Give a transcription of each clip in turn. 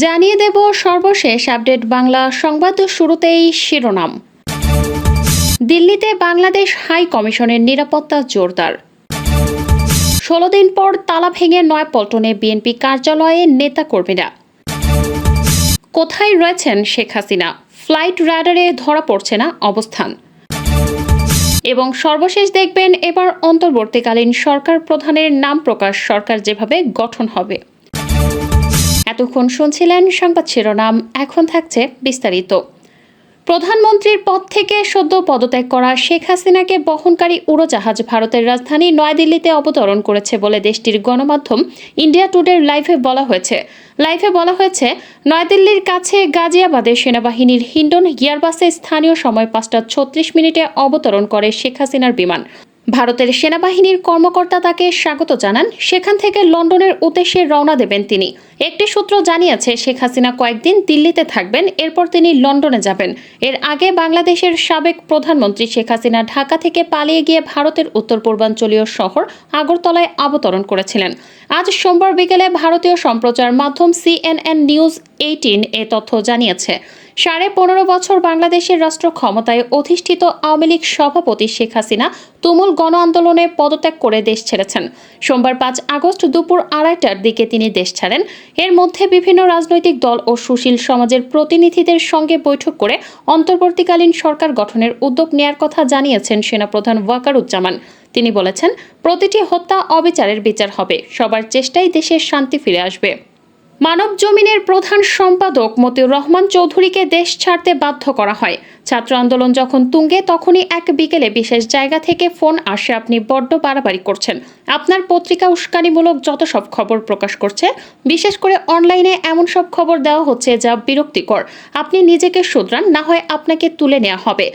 জানিয়ে দেব সর্বশেষ আপডেট বাংলা সংবাদ। শুরুতেই শিরোনাম। দিল্লিতে বাংলাদেশ হাই কমিশনের নিরাপত্তা জোরদার। ১৬ দিন পর তালা ভেঙে নয়াপল্টনে বিএনপি কার্যালয়ে নেতাকর্মীরা। কোথায় রয়েছেন শেখ হাসিনা? ফ্লাইট রাডারে ধরা পড়ছে না অবস্থান। এবং সর্বশেষ দেখবেন, এবার অন্তর্বর্তীকালীন সরকার প্রধানের নাম প্রকাশ, সরকার যেভাবে গঠন হবে। এতক্ষণ শুনছিলেন সংবাদ শিরোনাম, এখন থাকছে বিস্তারিত। প্রধানমন্ত্রীর পদ থেকে সদ্য পদত্যাগ করা শেখ হাসিনাকে বহনকারী উড়োজাহাজ ভারতের রাজধানী নয়াদিল্লিতে অবতরণ করেছে বলে দেশটির গণমাধ্যম ইন্ডিয়া টুডের লাইভে বলা হয়েছে নয়াদিল্লির কাছে গাজিয়াবাদে সেনাবাহিনীর হিন্ডন এয়ারবাসে স্থানীয় সময় ৫টা ৩৬ অবতরণ করে শেখ হাসিনার বিমান। ভারতের সেনাবাহিনীর কর্মকর্তা তাকে স্বাগত জানান। সেখান থেকে লন্ডনের উদ্দেশ্যে রওনা দেবেন তিনি। একটি সূত্র জানিয়েছে, শেখ হাসিনা কয়েকদিন দিল্লিতে থাকবেন, এরপর তিনি লন্ডনে যাবেন। এর আগে বাংলাদেশের সাবেক প্রধানমন্ত্রী শেখ হাসিনা ঢাকা থেকে পালিয়ে গিয়ে ভারতের উত্তর পূর্বাঞ্চলীয় শহর আগরতলায় অবতরণ করেছিলেন। আজ সোমবার বিকেলে ভারতীয় সম্প্রচার মাধ্যম CNN নিউজ 18 এ তথ্য জানিয়েছে। ১৫.৫ বছর বাংলাদেশের রাষ্ট্র ক্ষমতায় অধিষ্ঠিত আওয়ামী লীগ সভাপতি শেখ হাসিনা তুমুল গণ আন্দোলনে পদত্যাগ করে দেশ ছেড়েছেন। সোমবার ৫ আগস্ট দুপুর ২:৩০টার দিকে তিনি দেশ ছাড়েন। এর মধ্যে বিভিন্ন রাজনৈতিক দল ও সুশীল সমাজের প্রতিনিধিদের সঙ্গে বৈঠক করে অন্তর্বর্তীকালীন সরকার গঠনের উদ্যোগ নেয়ার কথা জানিয়েছেন সেনাপ্রধান ওয়াকারুজ্জামান। তিনি বলেছেন, প্রতিটি হত্যা অবিচারের বিচার হবে, সবার চেষ্টায় দেশের শান্তি ফিরে আসবে। মানব জমিনের প্রধান সম্পাদক মতিউর রহমান চৌধুরীকে দেশ ছাড়তে বাধ্য করা হয়। ছাত্র আন্দোলন যখন তুঙ্গে, তখনই এক বিকেলে বিশেষ জায়গা থেকে ফোন আসে, আপনি বড্ড বাড়াবাড়ি করছেন। আপনার পত্রিকা উস্কানিমূলক যত সব খবর প্রকাশ করছে, বিশেষ করে অনলাইনে এমন সব খবর দেওয়া হচ্ছে যা বিরক্তিকর। আপনি নিজেকে শুধরান, না হয় আপনাকে তুলে নেওয়া হবে।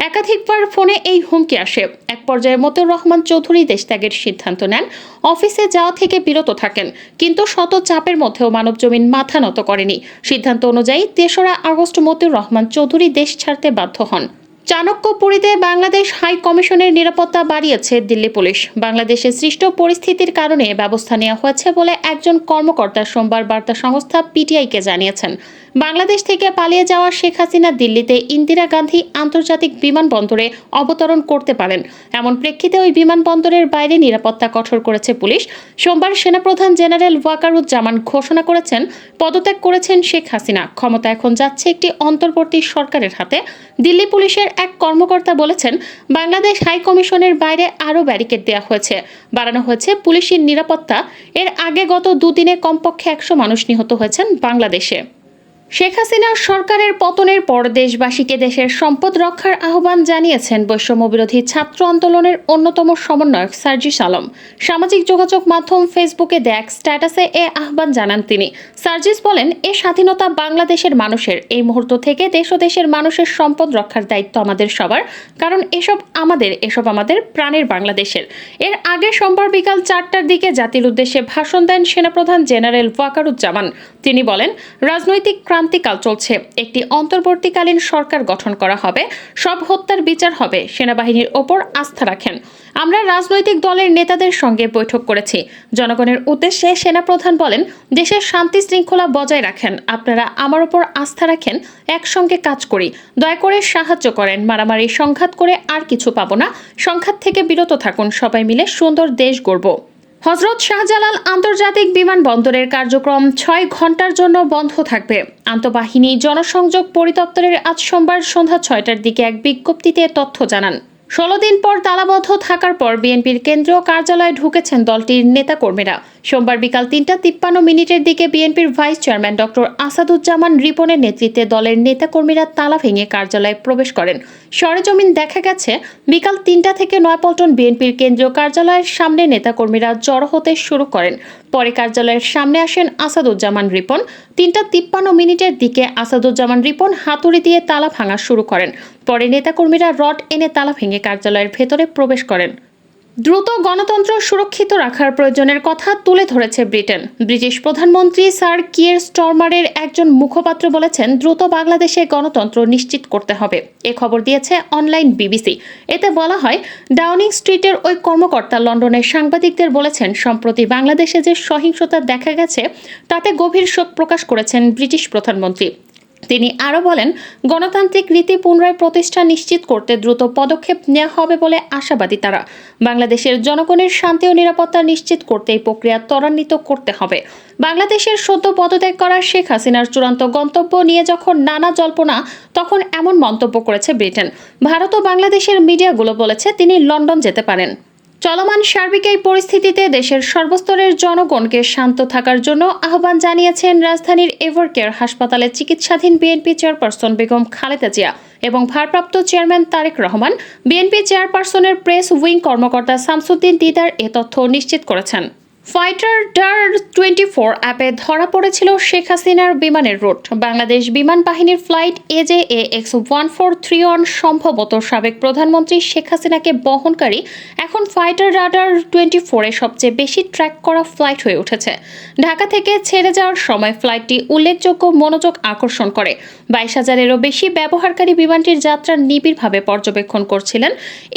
একাধিকবার ফোনে এই হুমকি আসে। এক পর্যায়ে মতিউর রহমান চৌধুরী দেশত্যাগের সিদ্ধান্ত নেন, অফিসে যাওয়া থেকে বিরত থাকেন। কিন্তু শত চাপের মধ্যেও মানব জমিন মাথা নত করেনি। সিদ্ধান্ত অনুযায়ী ৩রা আগস্ট মতিউর রহমান চৌধুরী দেশ ছাড়তে বাধ্য হন। চাণক্যপুরীতে বাংলাদেশ হাই কমিশনের নিরাপত্তা বাড়িয়েছে দিল্লি পুলিশ। বাংলাদেশে সৃষ্ট পরিস্থিতির কারণে ব্যবস্থা নেওয়া হয়েছে বলে একজন কর্মকর্তা সোমবার বার্তা সংস্থা PTI-কে জানিয়েছেন। বাংলাদেশ থেকে পালিয়ে যাওয়া শেখ হাসিনা দিল্লিতে ইন্দিরা গান্ধী আন্তর্জাতিক বিমানবন্দরে অবতরণ করতে পারেন। এমন প্রেক্ষিতে ওই বিমানবন্দরের বাইরে নিরাপত্তা কঠোর করেছে পুলিশ। সোমবার সেনাপ্রধান জেনারেল ওয়াকারুজ্জামান ঘোষণা করেছেন, পদত্যাগ করেছেন শেখ হাসিনা, ক্ষমতা এখন যাচ্ছে একটি অন্তর্বর্তী সরকারের হাতে। দিল্লি পুলিশের এক কর্মকর্তা বলেছেন, বাংলাদেশ হাই কমিশনের বাইরে আরও ব্যারিকেড দেওয়া হয়েছে, বাড়ানো হয়েছে পুলিশের নিরাপত্তা। এর আগে গত দুদিনে কমপক্ষে ১০০ মানুষ নিহত হয়েছেন বাংলাদেশে। শেখ হাসিনার সরকারের পতনের পর দেশবাসীকে দেশের সম্পদ রক্ষার আহ্বান জানিয়েছেন বৈষম্যবিরোধী ছাত্র আন্দোলনের অন্যতম সমন্বয়ক সার্জিস আলম। সামাজিক যোগাযোগ মাধ্যম ফেসবুকে দেয়া এক স্ট্যাটাসে এ আহ্বান জানান তিনি। সার্জিস বলেন, এ স্বাধীনতা বাংলাদেশের মানুষের। এই মুহূর্ত থেকে দেশ ও দেশের মানুষের সম্পদ রক্ষার দায়িত্ব আমাদের সবার, কারণ এসব আমাদের প্রাণের বাংলাদেশের। এর আগে সোমবার বিকাল 4টার দিকে জাতির উদ্দেশ্যে ভাষণ দেন সেনাপ্রধান জেনারেল ওয়াকারুজ্জামান। তিনি বলেন, রাজনৈতিক ক্রান্তিকাল চলছে, একটি অন্তর্বর্তীকালীন সরকার গঠন করা হবে, সব হত্যার বিচার হবে, সেনাবাহিনীর ওপর আস্থা রাখেন। আমরা রাজনৈতিক দলের নেতাদের সঙ্গে বৈঠক করেছি। জনগণের উদ্দেশ্যে সেনাপ্রধান বলেন, দেশের শান্তি শৃঙ্খলা বজায় রাখেন, আপনারা আমার ওপর আস্থা রাখেন, একসঙ্গে কাজ করি, দয়া করে সাহায্য করেন। মারামারি সংঘাত করে আর কিছু পাবো না, সংঘাত থেকে বিরত থাকুন, সবাই মিলে সুন্দর দেশ গড়ব। হযরত শাহজালাল আন্তর্জাতিক বিমানবন্দরের কার্যক্রম ৬ ঘণ্টার জন্য বন্ধ থাকবে। আন্তঃবাহিনী জনসংযোগ পরিদপ্তরের আজ সোমবার সন্ধ্যা ৬টার দিকে এক বিজ্ঞপ্তিতে তথ্য জানান। ১৬ দিন পর তালাবদ্ধ থাকার পর বিএনপির কেন্দ্রীয় কার্যালয়ে ঢুকেছেন দলটির নেতাকর্মীরা। সোমবার বিকাল ৩টা ৫৩ দিকে বিএনপির ভাইস চেয়ারম্যান ডক্টর আসাদুজ্জামান রিপনের নেতৃত্বে দলের নেতাকর্মীরা তালা ভেঙে কার্যালয়ে প্রবেশ করেন। সরেজমিন দেখা গেছে, বিকাল ৩টা থেকে নয়াপল্টন বিএনপির কেন্দ্রীয় কার্যালয়ের সামনে নেতাকর্মীরা জড়ো হতে শুরু করেন। পরে কার্যালয়ের সামনে আসেন আসাদুজ্জামান রিপন। ৩টা ৫৩ দিকে আসাদুজ্জামান রিপন হাতুড়ি দিয়ে তালা ভাঙা শুরু করেন। পরে নেতাকর্মীরা রড এনে তালা ভেঙে কার্যালয়ের ভেতরে প্রবেশ করেন। দ্রুত গণতন্ত্র সুরক্ষিত রাখার প্রয়োজনের কথা তুলে ধরেছে ব্রিটেন। ব্রিটিশ প্রধানমন্ত্রী স্যার কিয়ের স্টারমারের একজন মুখপাত্র বলেছেন, দ্রুত বাংলাদেশে গণতন্ত্র নিশ্চিত করতে হবে। এ খবর দিয়েছে অনলাইন বিবিসি। এতে বলা হয়, ডাউনিং স্ট্রিটের ওই কর্মকর্তা লন্ডনের সাংবাদিকদের বলেছেন, সম্প্রতি বাংলাদেশে যে সহিংসতা দেখা গেছে তাতে গভীর শোক প্রকাশ করেছেন ব্রিটিশ প্রধানমন্ত্রী। তিনি আরও বলেন, গণতান্ত্রিক রীতি পুনরায় প্রতিষ্ঠা নিশ্চিত করতে দ্রুত পদক্ষেপ নেওয়া হবে বলে আশাবাদী তারা। বাংলাদেশের জনগণের শান্তি ও নিরাপত্তা নিশ্চিত করতে এই প্রক্রিয়া ত্বরান্বিত করতে হবে। বাংলাদেশের সদ্য পদত্যাগ করা শেখ হাসিনার চূড়ান্ত গন্তব্য নিয়ে যখন নানা জল্পনা, তখন এমন মন্তব্য করেছে ব্রিটেন। ভারত ও বাংলাদেশের মিডিয়াগুলো বলেছে তিনি লন্ডন যেতে পারেন। চলমান সার্বিক এই পরিস্থিতিতে দেশের সর্বস্তরের জনগণকে শান্ত থাকার জন্য আহ্বান জানিয়েছেন রাজধানীর এভারকেয়ার হাসপাতালে চিকিৎসাধীন বিএনপি চেয়ারপারসন বেগম খালেদা জিয়া এবং ভারপ্রাপ্ত চেয়ারম্যান তারেক রহমান। বিএনপি চেয়ারপারসনের প্রেস উইং কর্মকর্তা শামসুদ্দিন দিদার এ তথ্য নিশ্চিত করেছেন। ফাইটার-24 অ্যাপে ধরা পড়েছিল শেখ হাসিনার বিমানের রুট। বাংলাদেশ বিমান বাহিনীর ফ্লাইট AJAX1431 সম্ভবত সাবেক প্রধানমন্ত্রী শেখ হাসিনাকে বহনকারী এখন ফাইটার-24-এ সবচেয়ে বেশি ট্র্যাক করা ফ্লাইট হয়ে উঠেছে। ঢাকা থেকে ছেড়ে যাওয়ার সময় ফ্লাইটটি উল্লেখযোগ্য মনোযোগ আকর্ষণ করে। 22,000-এরও বেশি ব্যবহারকারী বিমানটির যাত্রা নিবিড়ভাবে পর্যবেক্ষণ করছিলেন।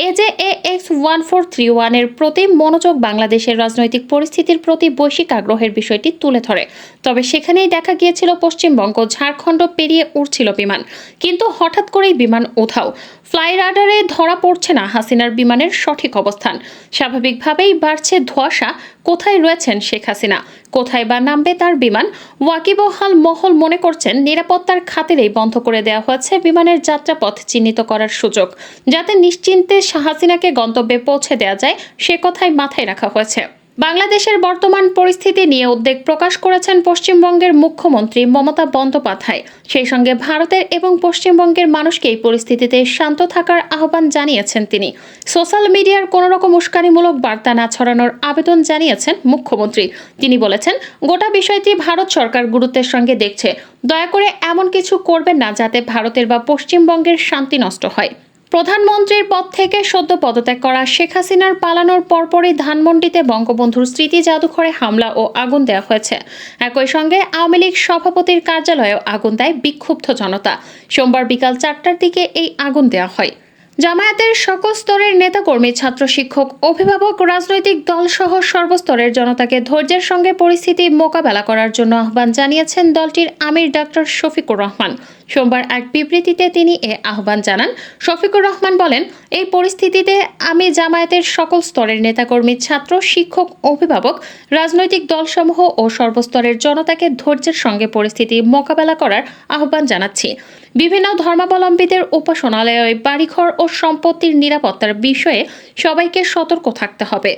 AJAX1431-এর প্রতি মনোযোগ বাংলাদেশের রাজনৈতিক পরিস্থিতির প্রতি বৈশ্বিক আগ্রহের বিষয়টি তুলে ধরে। তবে সেখানেই দেখা গিয়েছিল পশ্চিমবঙ্গ, ঝাড়খণ্ড পেরিয়ে উড়ছিল বিমান, কিন্তু হঠাৎ করেই বিমান উধাও। ফ্লাই রাডারে ধরা পড়ছে না হাসিনার বিমানের সঠিক অবস্থান। স্বাভাবিকভাবেই বাড়ছে ধোঁয়াশা। কোথায় রয়েছেন শেখ হাসিনা, কোথায় বা নামবে তার বিমান? ওয়াকিবহাল মহল মনে করছেন, নিরাপত্তার খাতিরেই বন্ধ করে দেওয়া হয়েছে বিমানের যাত্রাপথ চিহ্নিত করার সুযোগ, যাতে নিশ্চিন্তে হাসিনাকে গন্তব্যে পৌঁছে দেওয়া যায়, সে কথাই মাথায় রাখা হয়েছে। বাংলাদেশের বর্তমান পরিস্থিতি নিয়ে উদ্বেগ প্রকাশ করেছেন পশ্চিমবঙ্গের মুখ্যমন্ত্রী মমতা বন্দ্যোপাধ্যায়। সেই সঙ্গে ভারতের এবং পশ্চিমবঙ্গের মানুষকে এই পরিস্থিতিতে শান্ত থাকার আহ্বান জানিয়েছেন তিনি। সোশ্যাল মিডিয়ার কোনো রকম উস্কানিমূলক বার্তা না ছড়ানোর আবেদন জানিয়েছেন মুখ্যমন্ত্রী। তিনি বলেছেন, গোটা বিষয়টি ভারত সরকার গুরুত্বের সঙ্গে দেখছে। দয়া করে এমন কিছু করবেন না যাতে ভারতের বা পশ্চিমবঙ্গের শান্তি নষ্ট হয়। প্রধানমন্ত্রীর পদ থেকে সদ্য পদত্যাগ করা শেখ হাসিনার পালানোর পরপরই ধানমন্ডিতে বঙ্গবন্ধুর স্মৃতি জাদুঘরে হামলা ও আগুন দেওয়া হয়েছে। একই সঙ্গে আওয়ামী লীগ সভাপতির কার্যালয়েও আগুন দেয় বিক্ষুব্ধ জনতা। সোমবার বিকাল 4টার দিকে এই আগুন দেওয়া হয়। জামায়াতের সকল স্তরের নেতাকর্মী, ছাত্র, শিক্ষক, অভিভাবক, রাজনৈতিক দলসহ সর্বস্তরের জনতাকে ধৈর্যের সঙ্গে পরিস্থিতি মোকাবেলা করার জন্য আহ্বান জানিয়েছেন দলটির আমির ডাক্তার শফিকুর রহমান। সোমবার এক বিবৃতিতে তিনি এ আহ্বান জানান। শফিকুর রহমান বলেন, এই পরিস্থিতিতে আমি জামায়াতের সকল স্তরের নেতাকর্মী, ছাত্র, শিক্ষক, অভিভাবক, রাজনৈতিক দলসমূহ ও সর্বস্তরের জনতাকে ধৈর্যের সঙ্গে পরিস্থিতি মোকাবেলা করার আহ্বান জানাচ্ছি। বিভিন্ন ধর্মাবলম্বীদের উপাসনালয়, বাড়িঘর ও সম্পত্তির নিরাপত্তার বিষয়ে সবাইকে সতর্ক থাকতে হবে।